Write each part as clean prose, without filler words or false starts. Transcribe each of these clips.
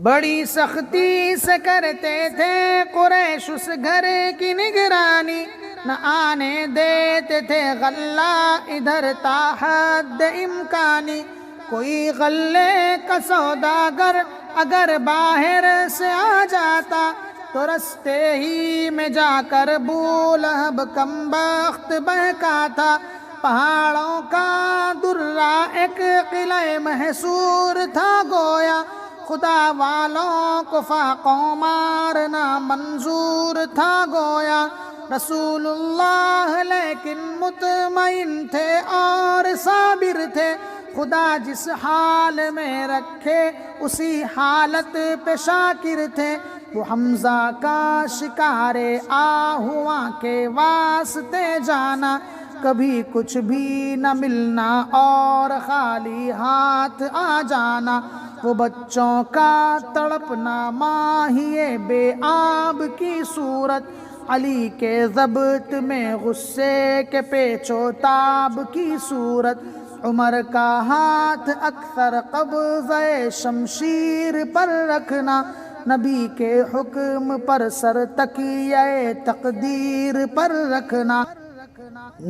بڑی سختی سے کرتے تھے قریش اس گھر کی نگرانی، نہ آنے دیتے تھے غلہ ادھر تا حد امکانی۔ کوئی غلے کا سوداگر اگر باہر سے آ جاتا تو رستے ہی میں جا کر ابو لہب کم بخت بہکاتا۔ پہاڑوں کا درہ ایک قلعہ محصور تھا گویا، خدا والوں کو فاقوں مارنا منظور تھا گویا۔ رسول اللہ لیکن مطمئن تھے اور صابر تھے، خدا جس حال میں رکھے اسی حالت پہ شاکر تھے۔ وہ حمزہ کا شکار آہواں کے واسطے جانا، کبھی کچھ بھی نہ ملنا اور خالی ہاتھ آ جانا۔ وہ بچوں کا تڑپنا ماہی بے آب کی صورت، علی کے ضبط میں غصے کے پیچ و تاب کی صورت۔ عمر کا ہاتھ اکثر قبضۂ شمشیر پر رکھنا، نبی کے حکم پر سر تکیہ تقدیر پر رکھنا۔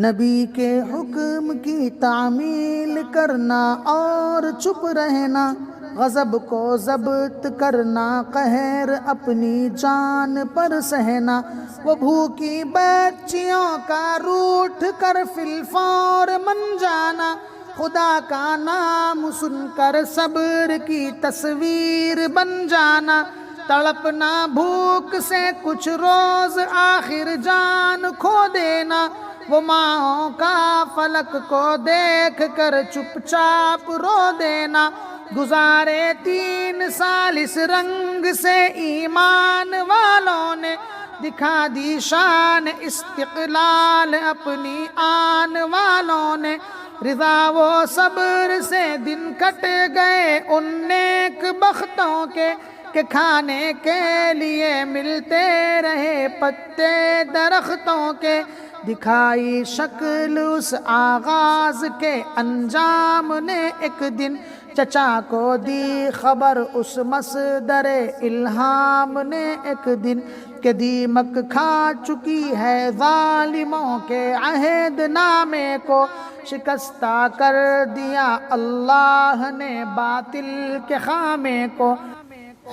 نبی کے حکم کی تعمیل کرنا اور چپ رہنا، غضب کو ضبط کرنا، قہر اپنی جان پر سہنا۔ وہ بھوکی بچیوں کا روٹھ کر فی الفور من جانا، خدا کا نام سن کر صبر کی تصویر بن جانا۔ تڑپنا بھوک سے کچھ روز آخر جان کھو دینا، وہ ماؤں کا فلک کو دیکھ کر چپ چاپ رو دینا۔ گزارے 3 سال اس رنگ سے ایمان والوں نے، دکھا دی شان استقلال اپنی آن والوں نے۔ رضا و صبر سے دن کٹ گئے ان نیک بختوں کے، کہ کھانے کے لیے ملتے رہے پتے درختوں کے۔ دکھائی شکل اس آغاز کے انجام نے ایک دن، چچا کو دی خبر اس مصدر الہام نے ایک دن، کہ دیمک کھا چکی ہے ظالموں کے عہد نامے کو، شکستہ کر دیا اللہ نے باطل کے خامے کو۔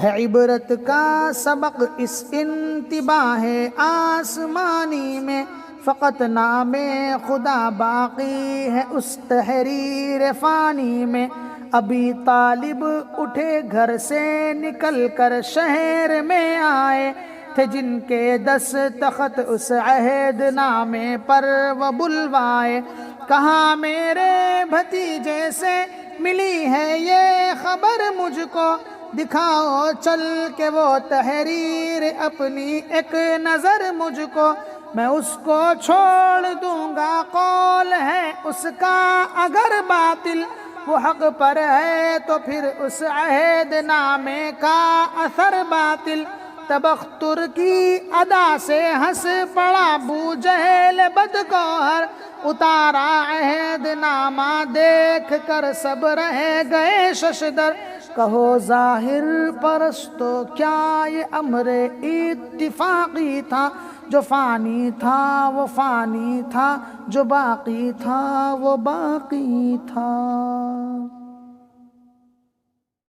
ہے عبرت کا سبق اس انتباہ آسمانی میں، فقط نام خدا باقی ہے اس تحریر فانی میں۔ ابی طالب اٹھے گھر سے نکل کر شہر میں آئے تھے، جن کے دستخط اس عہد نامے پر وہ بلوائے۔ کہا میرے بھتیجے سے ملی ہے یہ خبر مجھ کو، دکھاؤ چل کے وہ تحریر اپنی ایک نظر مجھ کو، میں اس کو چھوڑ دوں گا قول ہے اس کا اگر باطل، وہ حق پر ہے تو پھر اس عہد نامے کا اثر باطل۔ تبختر کی ادا سے ہنس پڑا ابو جہل بدگوہر، اتارا عہد نامہ دیکھ کر سب رہ گئے ششدر۔ کہو ظاہر پرستو کیا یہ امر اتفاقی تھا، جو فانی تھا وہ فانی تھا، جو باقی تھا وہ باقی تھا۔